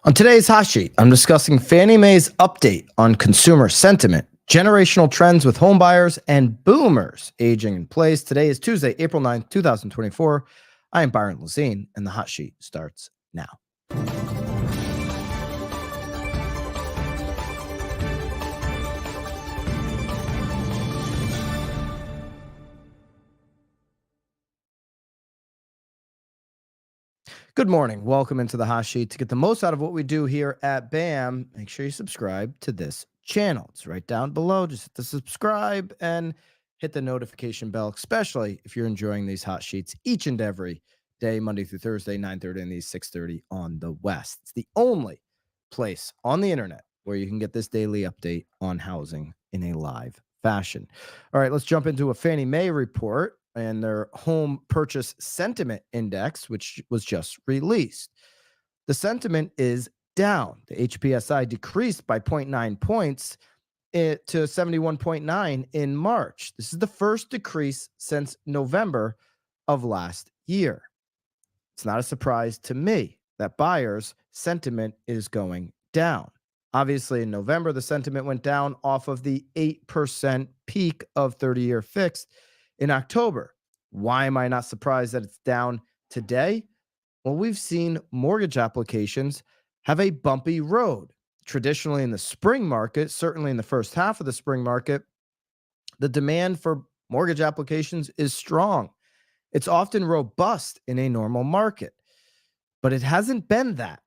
On today's Hot Sheet, I'm discussing Fannie Mae's update on consumer sentiment, generational trends with homebuyers, and boomers aging in place. Today is Tuesday, April 9th, 2024. I am Byron Lazine, and the Hot Sheet starts now. Good morning. Welcome into the Hot Sheet. To get the most out of what we do here at BAM, make sure you subscribe to this channel. It's right down below. Just hit the subscribe and hit the notification bell, especially if you're enjoying these Hot Sheets each and every day, Monday through Thursday, 9:30 and these 6:30 on the West. It's the only place on the internet where you can get this daily update on housing in a live fashion. All right, let's jump into a Fannie Mae report and their home purchase sentiment index, which was just released. The sentiment is down. The HPSI decreased by 0.9 points to 71.9 in March. This is the first decrease since November of last year. It's not a surprise to me that buyers' sentiment is going down. Obviously, in November, the sentiment went down off of the 8% peak of 30-year fixed in October. Why am I not surprised that it's down today? Well, we've seen mortgage applications have a bumpy road. Traditionally in the spring market, certainly in the first half of the spring market, the demand for mortgage applications is strong. It's often robust in a normal market, but it hasn't been that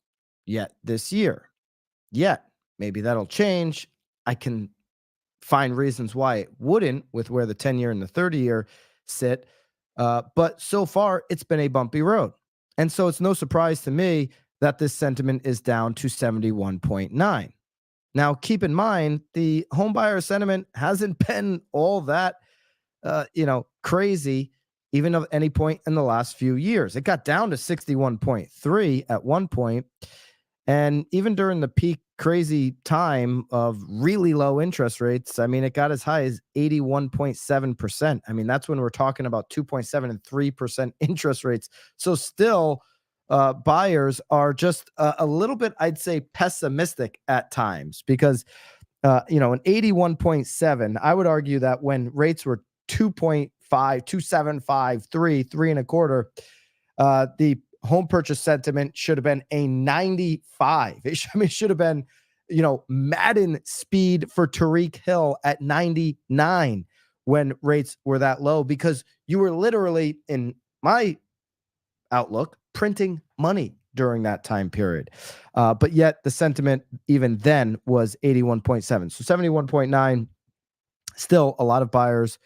yet this year. Yet, maybe that'll change. I can find reasons why it wouldn't with where the 10-year and the 30-year sit. But so far, it's been a bumpy road. And so it's no surprise to me that this sentiment is down to 71.9. Now, keep in mind, the homebuyer sentiment hasn't been all that, crazy, even at any point in the last few years. It got down to 61.3 at one point. And even during the peak crazy time of really low interest rates, I mean, it got as high as 81.7%. I mean, that's when we're talking about 2.7 and 3% interest rates. So still, buyers are just a little bit, I'd say, pessimistic at times because, an 81.7, I would argue that when rates were 2.5, 2.75, 3 and a quarter, the home purchase sentiment should have been a 95. It should have been, Madden speed for Tariq Hill at 99 when rates were that low, because you were literally, in my outlook, printing money during that time period. But yet the sentiment even then was 81.7. So 71.9, still a lot of buyers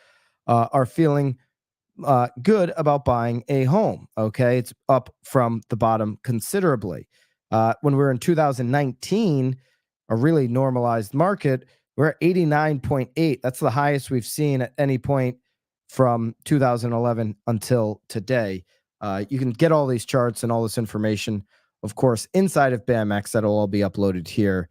are feeling good about buying a home. Okay. It's up from the bottom considerably. When we were in 2019, a really normalized market, we're at 89.8. That's the highest we've seen at any point from 2011 until today. You can get all these charts and all this information, of course, inside of BAMX. That'll all be uploaded here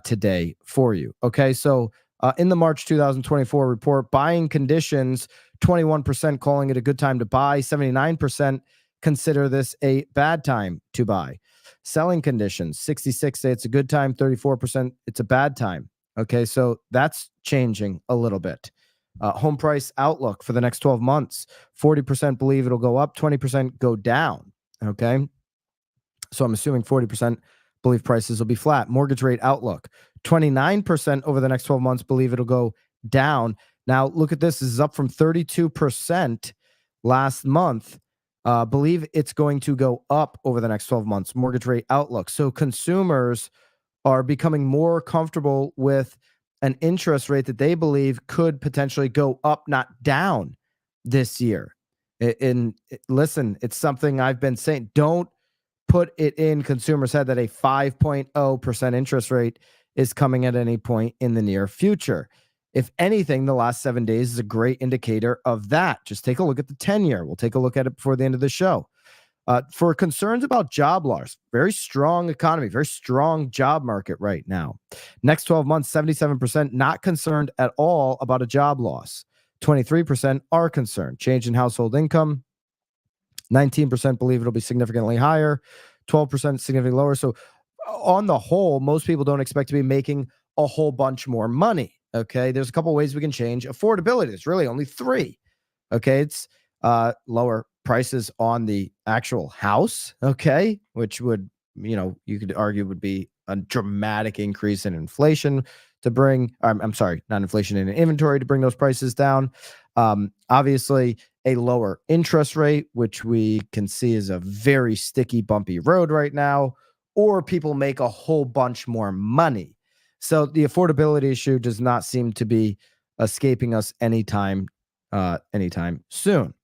today for you. Okay. So in the March 2024 report, buying conditions, 21% calling it a good time to buy, 79% consider this a bad time to buy. Selling conditions, 66 say it's a good time, 34% it's a bad time. Okay, so that's changing a little bit. Home price outlook for the next 12 months, 40% believe it'll go up, 20% go down. Okay, so I'm assuming 40% believe prices will be flat. Mortgage rate outlook, 29% over the next 12 months believe it'll go down. Now, look at this. This is up from 32% last month. Believe it's going to go up over the next 12 months. Mortgage rate outlook. So consumers are becoming more comfortable with an interest rate that they believe could potentially go up, not down this year. Listen, it's something I've been saying. Don't put it in consumers' head that a 5.0% interest rate is coming at any point in the near future. If anything, the last 7 days is a great indicator of that. Just take a look at the 10-year. We'll take a look at it before the end of the show. For concerns about job loss, very strong economy, very strong job market right now. Next 12 months, 77% not concerned at all about a job loss. 23% are concerned. Change in household income, 19% believe it'll be significantly higher. 12% significantly lower. So on the whole, most people don't expect to be making a whole bunch more money. Okay. There's a couple ways we can change affordability. There's really only three. Okay. It's lower prices on the actual house. Okay. Which would, you could argue would be a dramatic increase in inflation to bring, I'm sorry, not inflation, in inventory to bring those prices down. Obviously, a lower interest rate, which we can see is a very sticky, bumpy road right now, or people make a whole bunch more money. So the affordability issue does not seem to be escaping us anytime soon.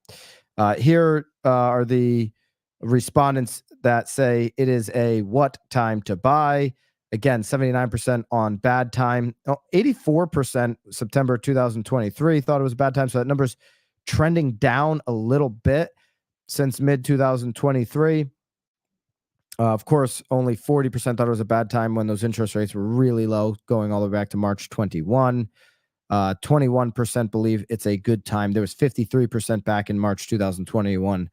Here are the respondents that say it is a what time to buy. Again, 79% on bad time. 84% September 2023 thought it was a bad time. So that number's trending down a little bit since mid 2023. Of course, only 40% thought it was a bad time when those interest rates were really low, going all the way back to March 21. 21% believe it's a good time. There was 53% back in March 2021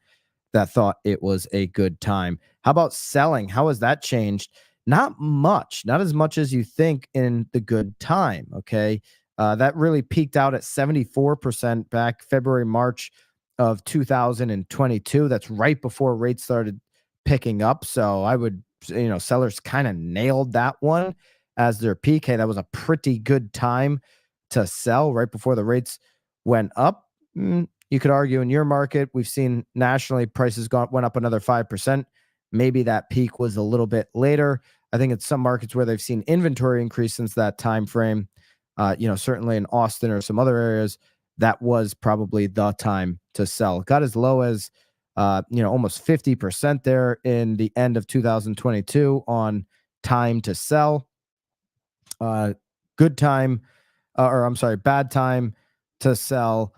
that thought it was a good time. How about selling? How has that changed? Not much, not as much as you think in the good time. Okay. That really peaked out at 74% back February, March of 2022. That's right before rates started picking up. So I would, sellers kind of nailed that one as their peak. Hey, that was a pretty good time to sell right before the rates went up. You could argue in your market, we've seen nationally prices went up another 5%. Maybe that peak was a little bit later. I think it's some markets where they've seen inventory increase since that time frame. Certainly in Austin or some other areas, that was probably the time to sell. Got as low as almost 50% there in the end of 2022 on time to sell. Good time, or I'm sorry, bad time to sell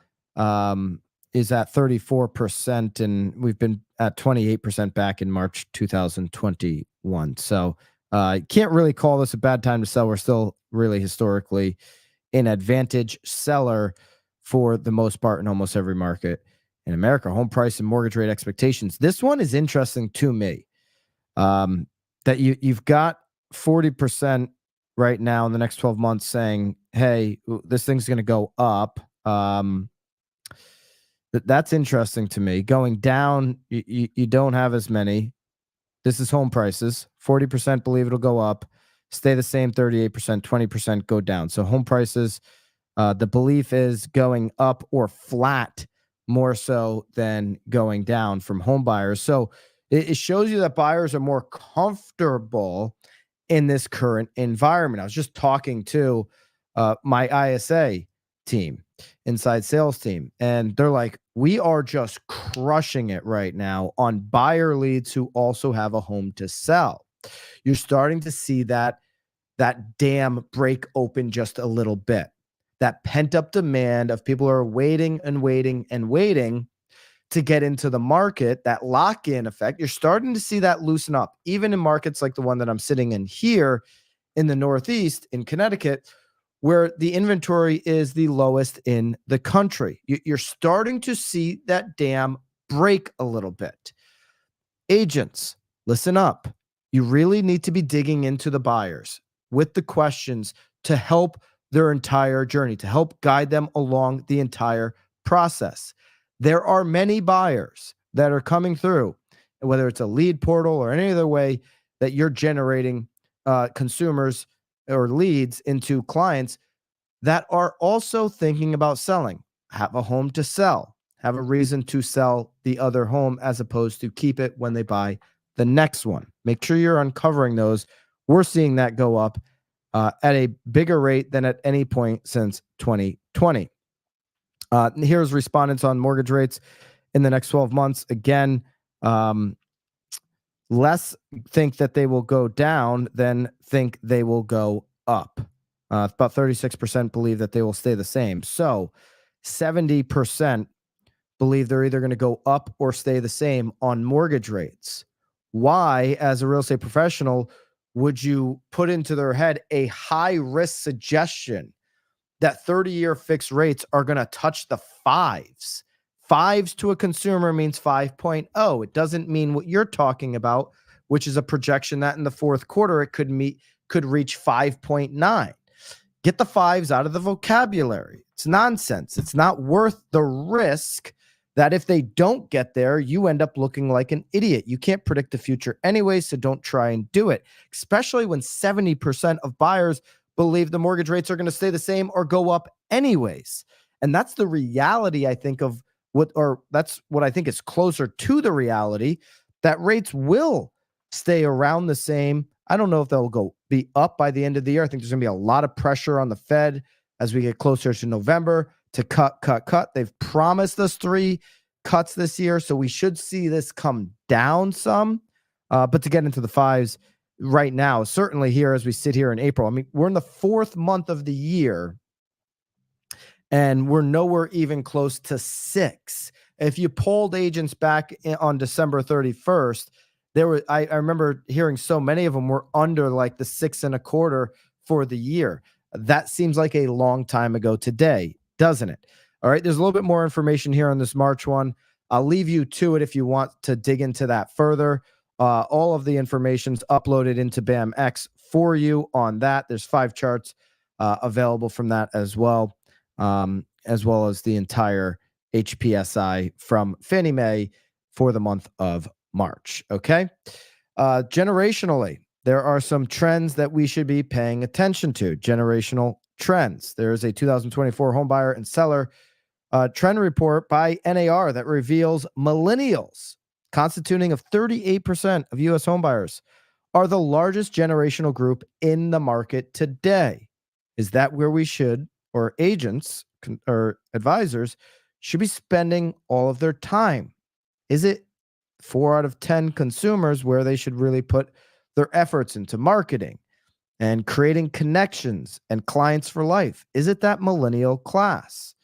is at 34%, and we've been at 28% back in March 2021. So can't really call this a bad time to sell. We're still really historically an advantage seller for the most part in almost every market in America. Home price and mortgage rate expectations. This one is interesting to me. That you've got 40% right now in the next 12 months saying, hey, this thing's going to go up. That's interesting to me. Going down, you don't have as many. This is home prices. 40% believe it'll go up, stay the same, 38%, 20% go down. So home prices, the belief is going up or flat more so than going down from home buyers. So it shows you that buyers are more comfortable in this current environment. I was just talking to my ISA team, inside sales team, and they're like, we are just crushing it right now on buyer leads who also have a home to sell. You're starting to see that dam break open just a little bit. That pent up demand of people who are waiting and waiting and waiting to get into the market, that lock-in effect, you're starting to see that loosen up, even in markets like the one that I'm sitting in here in the Northeast, in Connecticut, where the inventory is the lowest in the country. You're starting to see that dam break a little bit. Agents, listen up. You really need to be digging into the buyers with the questions to help their entire journey, to help guide them along the entire process. There are many buyers that are coming through, whether it's a lead portal or any other way that you're generating consumers or leads into clients that are also thinking about selling, have a home to sell, have a reason to sell the other home as opposed to keep it when they buy the next one. Make sure you're uncovering those. We're seeing that go up at a bigger rate than at any point since 2020. Here's respondents on mortgage rates in the next 12 months. Again, less think that they will go down than think they will go up. About 36% believe that they will stay the same. So 70% believe they're either going to go up or stay the same on mortgage rates. Why, as a real estate professional, would you put into their head a high risk suggestion that 30-year fixed rates are going to touch the fives? Fives to a consumer means 5.0. It doesn't mean what you're talking about, which is a projection that in the fourth quarter it could reach 5.9. Get the fives out of the vocabulary. It's nonsense. It's not worth the risk that if they don't get there, you end up looking like an idiot. You can't predict the future anyway, so don't try and do it, especially when 70% of buyers believe the mortgage rates are going to stay the same or go up anyways. And that's the reality, I think, of that's what I think is closer to the reality, that rates will stay around the same. I don't know if they'll be up by the end of the year. I think there's going to be a lot of pressure on the Fed as we get closer to November to cut. They've promised us 3 cuts this year, so we should see this come down some. But to get into the fives right now, certainly here as we sit here in April, I mean, we're in the 4th month of the year, and we're nowhere even close to 6. If you polled agents back on December 31st, I remember hearing so many of them were under like the 6.25 for the year. That seems like a long time ago today, doesn't it? All right, there's a little bit more information here on this March one. I'll leave you to it if you want to dig into that further. All of the information's uploaded into BAMX for you on that. There's 5 charts available from that as well as the entire HPSI from Fannie Mae for the month of March. Okay. Generationally, there are some trends that we should be paying attention to. Generational trends. There is a 2024 homebuyer and seller trend report by NAR that reveals millennials, constituting of 38% of U.S. homebuyers, are the largest generational group in the market today. Is that where we should, or agents or advisors, should be spending all of their time? Is it 4 out of 10 consumers where they should really put their efforts into marketing and creating connections and clients for life? Is it that millennial class?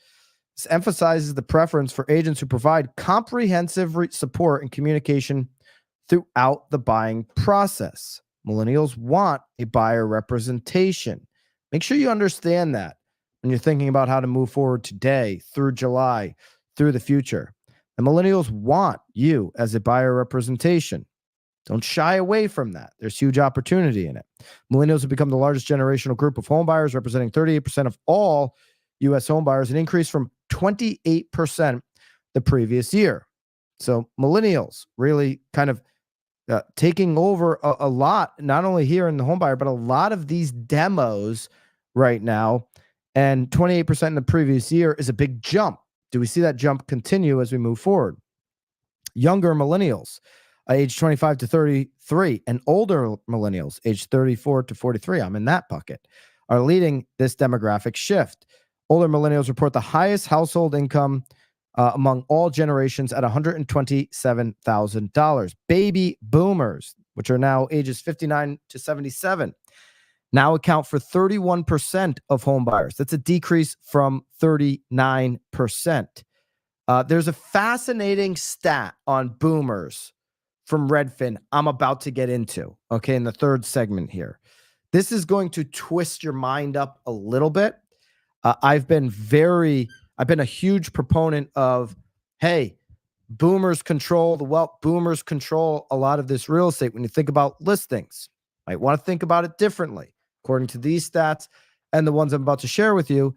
This emphasizes the preference for agents who provide comprehensive support and communication throughout the buying process. Millennials want a buyer representation. Make sure you understand that when you're thinking about how to move forward today, through July, through the future. The millennials want you as a buyer representation. Don't shy away from that. There's huge opportunity in it. Millennials have become the largest generational group of home buyers, representing 38% of all U.S. home buyers, an increase from 28% the previous year. So millennials really kind of taking over a lot, not only here in the home buyer, but a lot of these demos right now. And 28% in the previous year is a big jump. Do we see that jump continue as we move forward? Younger millennials, age 25 to 33, and older millennials, age 34 to 43, I'm in that bucket, are leading this demographic shift. Older millennials report the highest household income among all generations at $127,000. Baby boomers, which are now ages 59 to 77, now account for 31% of home buyers. That's a decrease from 39%. There's a fascinating stat on boomers from Redfin I'm about to get into, okay, in the third segment here. This is going to twist your mind up a little bit. I've been a huge proponent of, hey, boomers control the wealth. Boomers control a lot of this real estate. When you think about listings, you might want to think about it differently. According to these stats and the ones I'm about to share with you,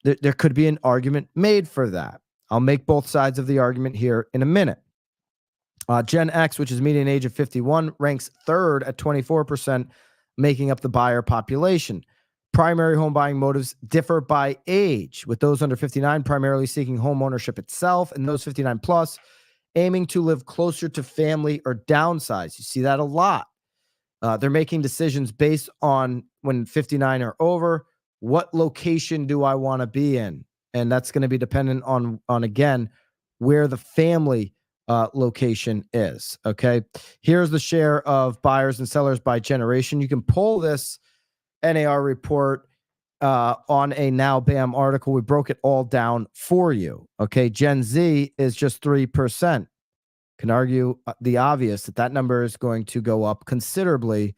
there could be an argument made for that. I'll make both sides of the argument here in a minute. Gen X, which is median age of 51, ranks 3rd at 24%, making up the buyer population. Primary home buying motives differ by age, with those under 59 primarily seeking home ownership itself, and those 59 plus aiming to live closer to family or downsize. You see that a lot. They're making decisions based on, when 59 or over, what location do I want to be in? And that's going to be dependent on again, where the family location is. Okay. Here's the share of buyers and sellers by generation. You can pull this NAR report on a Now BAM article. We broke it all down for you. Okay. Gen Z is just 3%. Can argue the obvious that number is going to go up considerably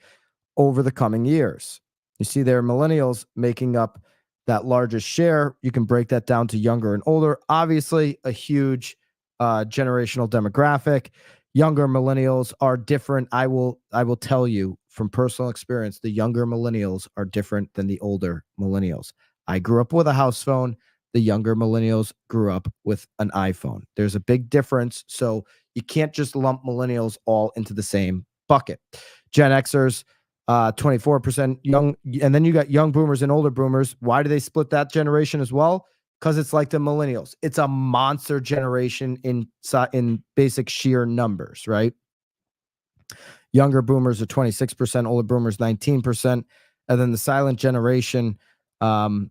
over the coming years. You see there, millennials making up that largest share. You can break that down to younger and older. Obviously, a huge generational demographic. younger millennials are different. I will tell you from personal experience, the younger millennials are different than the older millennials. I grew up with a house phone. The younger millennials grew up with an iPhone. There's a big difference. So you can't just lump millennials all into the same bucket. Gen Xers, 24% young, and then you got young boomers and older boomers. Why do they split that generation as well? Because it's like the millennials. It's a monster generation in basic sheer numbers, right? Younger boomers are 26%, older boomers 19%, and then the silent generation, 4%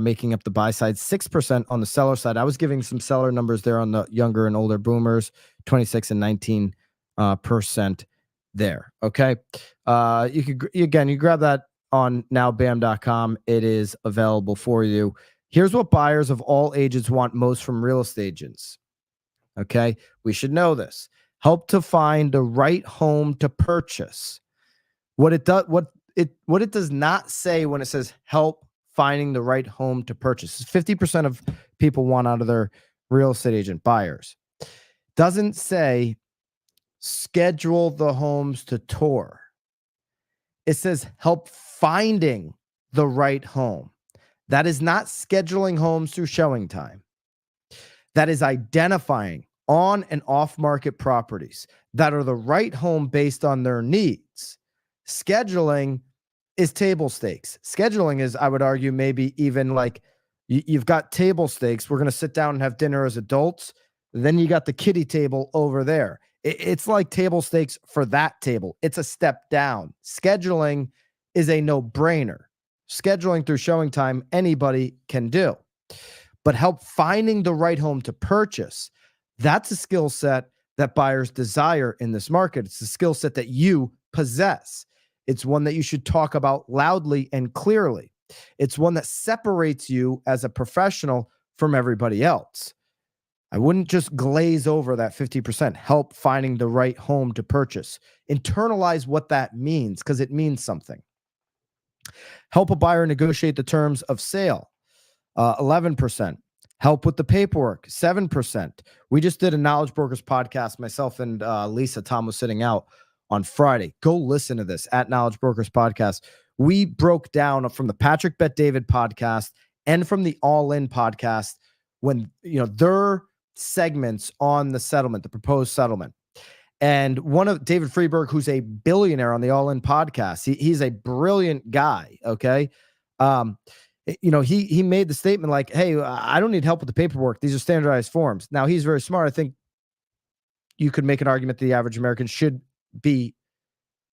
making up the buy side, 6% on the seller side. I was giving some seller numbers there on the younger and older boomers, 26 and 19% there. Okay. You could, again, you grab that on nowbam.com. It is available for you. Here's what buyers of all ages want most from real estate agents. Okay. We should know this. Help to find the right home to purchase. What it does not say when it says help finding the right home to purchase. 50% of people want out of their real estate agent buyers. Doesn't say schedule the homes to tour. It says help finding the right home. That is not scheduling homes through showing time. That is identifying on and off market properties that are the right home based on their needs. Scheduling is table stakes. Scheduling is, I would argue, maybe even like you've got table stakes. We're going to sit down and have dinner as adults. Then you got the kiddie table over there. It's like table stakes for that table. It's a step down. Scheduling is a no-brainer. Scheduling through showing time, anybody can do. But help finding the right home to purchase, that's a skill set that buyers desire in this market. It's a skill set that you possess. It's one that you should talk about loudly and clearly. It's one that separates you as a professional from everybody else. I wouldn't just glaze over that 50%. Help finding the right home to purchase. Internalize what that means, because it means something. Help a buyer negotiate the terms of sale. 11%. Help with the paperwork, 7%. We just did a Knowledge Brokers podcast. Myself and Lisa, Tom was sitting out on Friday. Go listen to this at Knowledge Brokers podcast. We broke down from the Patrick Bet David podcast and from the All In podcast when, their segments on the settlement, the proposed settlement. And one of David Freeberg, who's a billionaire on the All In podcast, he's a brilliant guy. Okay. He made the statement like, hey, I don't need help with the paperwork. These are standardized forms. Now, he's very smart. I think you could make an argument that the average American should be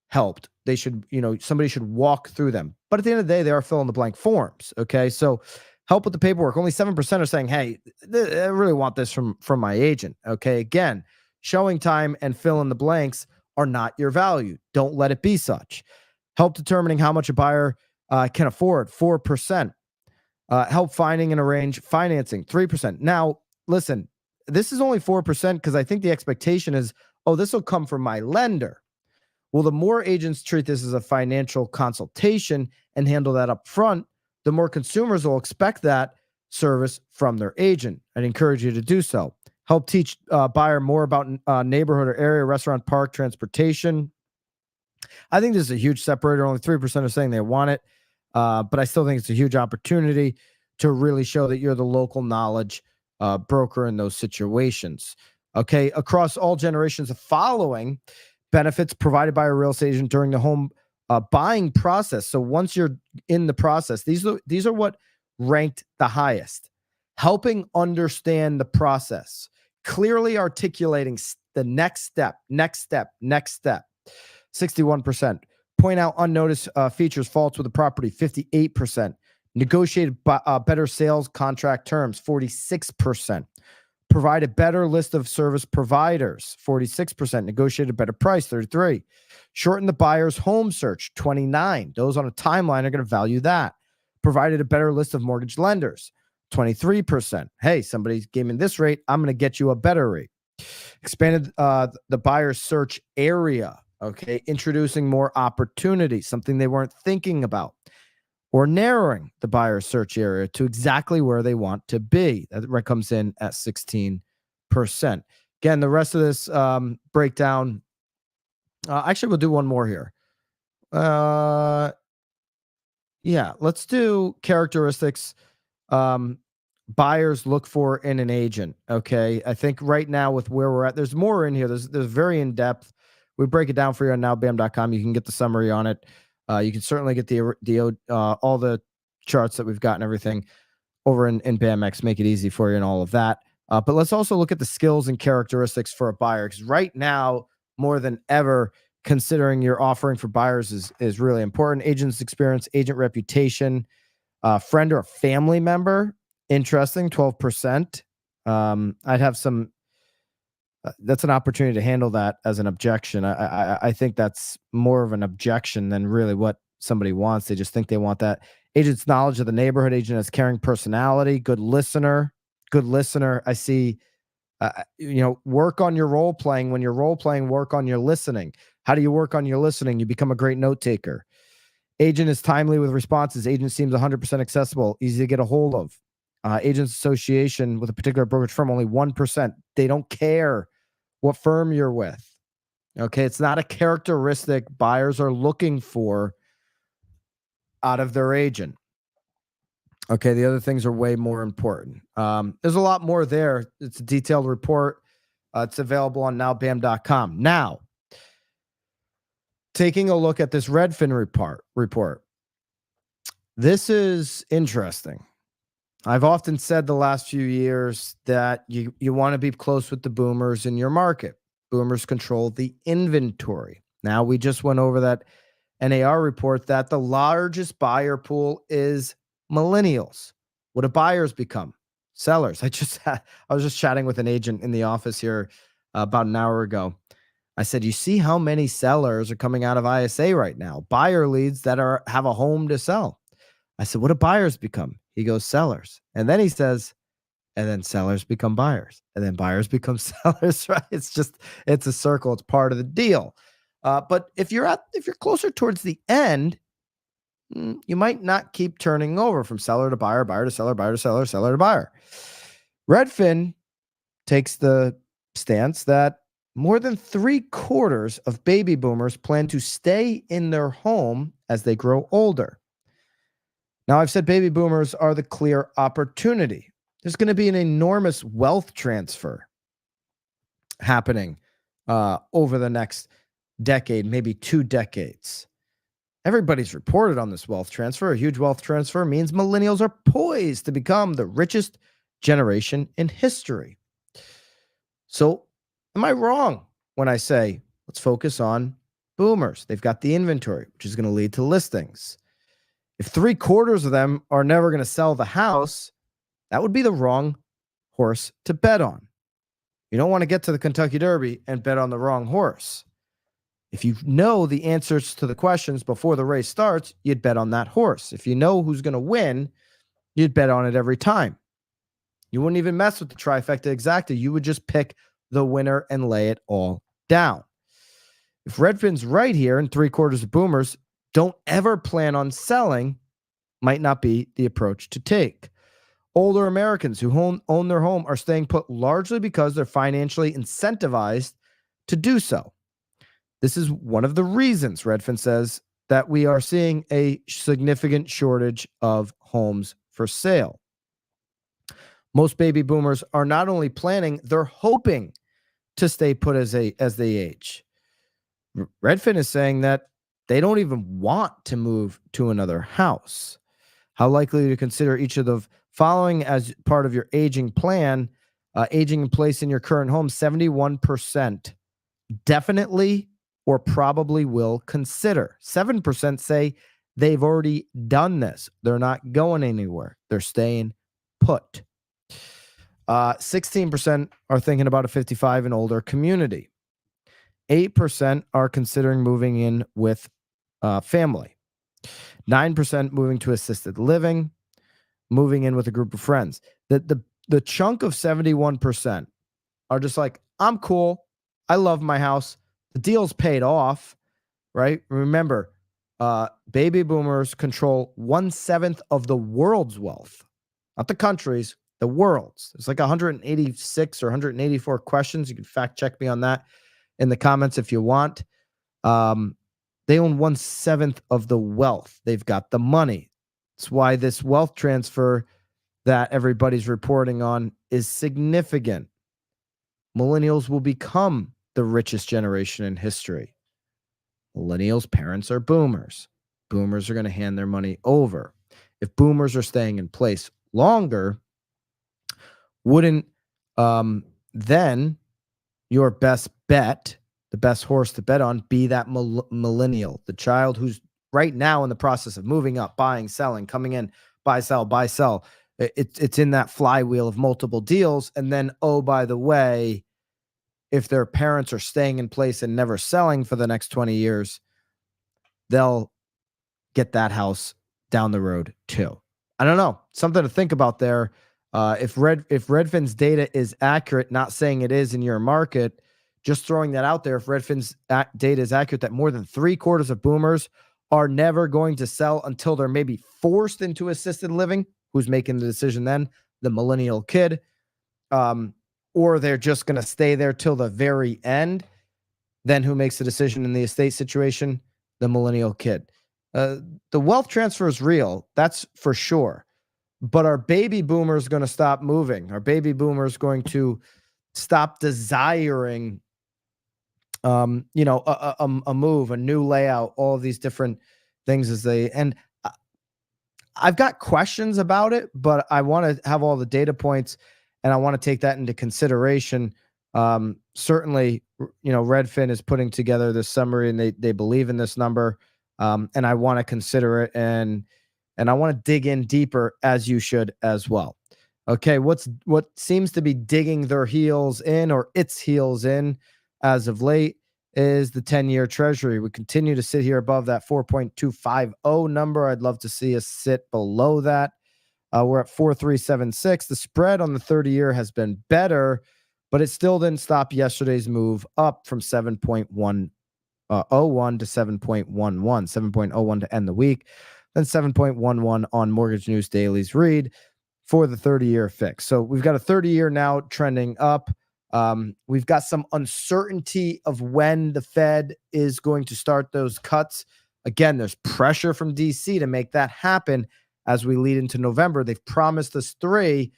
helped. They should, somebody should walk through them. But at the end of the day, they are fill in the blank forms. Okay. So help with the paperwork. Only 7% are saying, hey, I really want this from my agent. Okay. Again, showing time and fill in the blanks are not your value. Don't let it be such. Help determining how much a buyer can afford, 4%. Help finding and arrange financing, 3%. Now, listen, this is only 4% because I think the expectation is, this will come from my lender. Well, the more agents treat this as a financial consultation and handle that up front, the more consumers will expect that service from their agent. I'd encourage you to do so. Help teach buyer more about neighborhood or area, restaurant, park, transportation. I think this is a huge separator. Only 3% are saying they want it. But I still think it's a huge opportunity to really show that you're the local knowledge broker in those situations. Okay. Across all generations, the following benefits provided by a real estate agent during the home buying process. So once you're in the process, these are what ranked the highest. Helping understand the process, clearly articulating the next step. 61%. Point out unnoticed features, faults with the property, 58%. Negotiated better sales contract terms, 46%. Provide a better list of service providers, 46%. Negotiated better price, 33%. Shorten the buyer's home search, 29%. Those on a timeline are going to value that. Provided a better list of mortgage lenders, 23%. Hey, somebody gave me this rate, I'm going to get you a better rate. Expanded the buyer's search area. Okay, introducing more opportunities, something they weren't thinking about, or narrowing the buyer's search area to exactly where they want to be. That comes in at 16%. Again, the rest of this breakdown, actually, we'll do one more here. Yeah, let's do characteristics buyers look for in an agent. Okay. I think right now with where we're at, there's more in here. There's very in depth. We break it down for you on nowbam.com. You can get the summary on it. You can certainly get the all the charts that we've got and everything over in BAMX, make it easy for you and all of that. But let's also look at the skills and characteristics for a buyer, because right now, more than ever, considering your offering for buyers is really important. Agent's experience, agent reputation, friend or family member, interesting, 12%. I'd have some. That's an opportunity to handle that as an objection. I think that's more of an objection than really what somebody wants. They just think they want that. Agent's knowledge of the neighborhood. Agent has caring personality. Good listener. Good listener. I see. Work on your role playing. When you're role playing, work on your listening. How do you work on your listening? You become a great note taker. Agent is timely with responses. Agent seems 100% accessible, easy to get a hold of. Agent's association with a particular brokerage firm, only 1%. They don't care what firm you're with. Okay, it's not a characteristic buyers are looking for out of their agent. Okay, the other things are way more important. There's a lot more there. It's a detailed report. It's available on nowbam.com. Now, taking a look at this Redfin report. This is interesting. I've often said the last few years that you want to be close with the boomers in your market. Boomers control the inventory. Now, we just went over that NAR report that the largest buyer pool is millennials. What do buyers become? Sellers. I was just chatting with an agent in the office here about an hour ago. I said, you see how many sellers are coming out of ISA right now? Buyer leads that have a home to sell. I said, what do buyers become? He goes, sellers. And then he says, and then sellers become buyers. And then buyers become sellers, right? It's a circle. It's part of the deal. But if you're closer towards the end, you might not keep turning over from seller to buyer, buyer to seller, buyer to seller, seller to buyer. Redfin takes the stance that more than 3/4 of baby boomers plan to stay in their home as they grow older. Now, I've said baby boomers are the clear opportunity. There's going to be an enormous wealth transfer happening over the next decade, maybe 2 decades. Everybody's reported on this wealth transfer. A huge wealth transfer means millennials are poised to become the richest generation in history. So, am I wrong when I say let's focus on boomers? They've got the inventory, which is going to lead to listings. If 3/4 of them are never going to sell the house, that would be the wrong horse to bet on. You don't want to get to the Kentucky Derby and bet on the wrong horse. If you know the answers to the questions before the race starts, you'd bet on that horse. If you know who's going to win, you'd bet on it every time. You wouldn't even mess with the trifecta exacta. You would just pick the winner and lay it all down. If Redfin's right here and 3/4 of boomers don't ever plan on selling, might not be the approach to take. Older Americans who own their home are staying put largely because they're financially incentivized to do so. This is one of the reasons, Redfin says, that we are seeing a significant shortage of homes for sale. Most baby boomers are not only planning, they're hoping to stay put as they age. Redfin is saying that they don't even want to move to another house. How likely to consider each of the following as part of your aging plan? Aging in place in your current home, 71% definitely or probably will consider. 7% say they've already done this. They're not going anywhere. They're staying put. 16% are thinking about a 55 and older community. 8% are considering moving in with family. 9% moving to assisted living, moving in with a group of friends. The chunk of 71% are just like, I'm cool. I love my house. The deal's paid off, right? Remember, baby boomers control 1/7 of the world's wealth, not the country's, The world's. There's like 186 or 184 questions. You can fact check me on that in the comments if you want. They own 1/7 of the wealth. They've got the money. That's why this wealth transfer that everybody's reporting on is significant. Millennials will become the richest generation in history. Millennials' parents are boomers. Boomers are going to hand their money over. If boomers are staying in place longer, wouldn't then your best bet, the best horse to bet on, be that millennial, the child who's right now in the process of moving up, buying, selling, coming in, buy, sell, buy, sell. It's in that flywheel of multiple deals. And then, oh, by the way, if their parents are staying in place and never selling for the next 20 years, they'll get that house down the road too. I don't know. Something to think about there. If Redfin's data is accurate, not saying it is in your market, just throwing that out there. If Redfin's data is accurate, that more than 3/4 of boomers are never going to sell until they're maybe forced into assisted living. Who's making the decision then? The millennial kid. Or they're just going to stay there till the very end. Then who makes the decision in the estate situation? The millennial kid. The wealth transfer is real. That's for sure. But are baby boomers going to stop moving? Are baby boomers going to stop desiring, a move, a new layout, all of these different things and I've got questions about it, but I want to have all the data points and I want to take that into consideration. Certainly, Redfin is putting together this summary and they believe in this number. And I want to consider it and I want to dig in deeper, as you should as well. Okay, what seems to be digging their heels in, or its heels in as of late, is the 10-year treasury. We continue to sit here above that 4.250 number. I'd love to see us sit below that. We're at 4.376. The spread on the 30-year has been better, but it still didn't stop yesterday's move up from 7.101 to 7.11, 7.01 to end the week, then 7.11 on Mortgage News Daily's read for the 30-year fix. So we've got a 30-year now trending up. We've got some uncertainty of when the Fed is going to start those cuts. Again, there's pressure from DC to make that happen as we lead into November. They've promised us 3,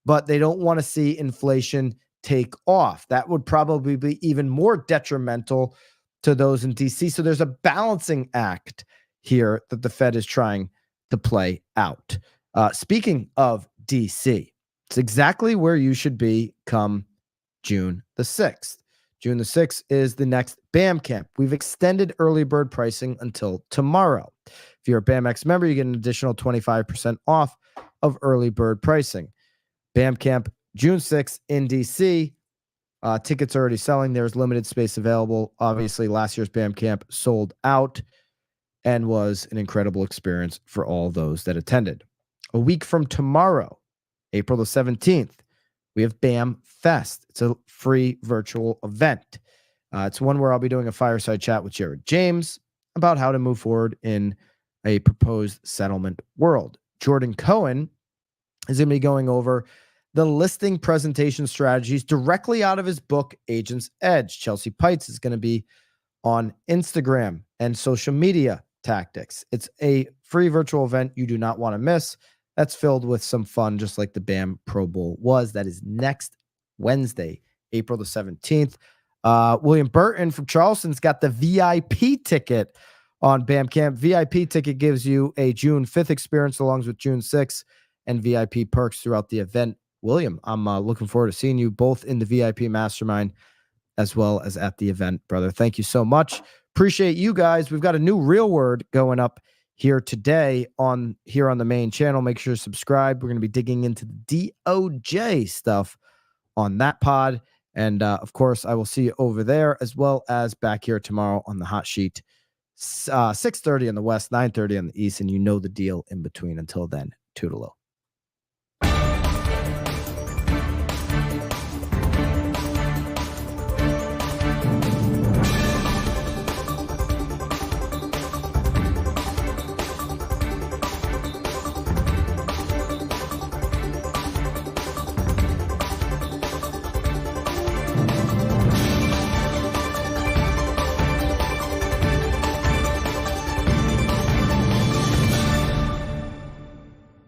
but they don't want to see inflation take off. That would probably be even more detrimental to those in DC. So there's a balancing act here that the Fed is trying to play out. Speaking of DC, it's exactly where you should be come June the 6th. June the 6th is the next BAM camp. We've extended early bird pricing until tomorrow. If you're a BAMX member, you get an additional 25% off of early bird pricing. BAM camp June 6th in DC. Tickets are already selling. There's limited space available. Obviously, last year's BAM camp sold out and was an incredible experience for all those that attended. A week from tomorrow, April the 17th, we have BAM Fest. It's a free virtual event. It's one where I'll be doing a fireside chat with Jared James about how to move forward in a proposed settlement world. Jordan Cohen is going to be going over the listing presentation strategies directly out of his book, Agent's Edge. Chelsea Pites is going to be on Instagram and social media tactics. It's a free virtual event you do not want to miss. That's filled with some fun, just like the BAM Pro Bowl was. That is next Wednesday, April the 17th. William Burton from Charleston's got the VIP ticket on BAM Camp. VIP ticket gives you a June 5th experience along with June 6th and VIP perks throughout the event. William, I'm looking forward to seeing you both in the VIP mastermind as well as at the event, brother. Thank you so much. Appreciate you guys. We've got a new real word going up here today on the main channel. Make sure to subscribe. We're going to be digging into the DOJ stuff on that pod. And of course, I will see you over there as well as back here tomorrow on the hot sheet, 6:30 on the west, 9:30 on the east. And you know the deal in between. Until then, toodaloo.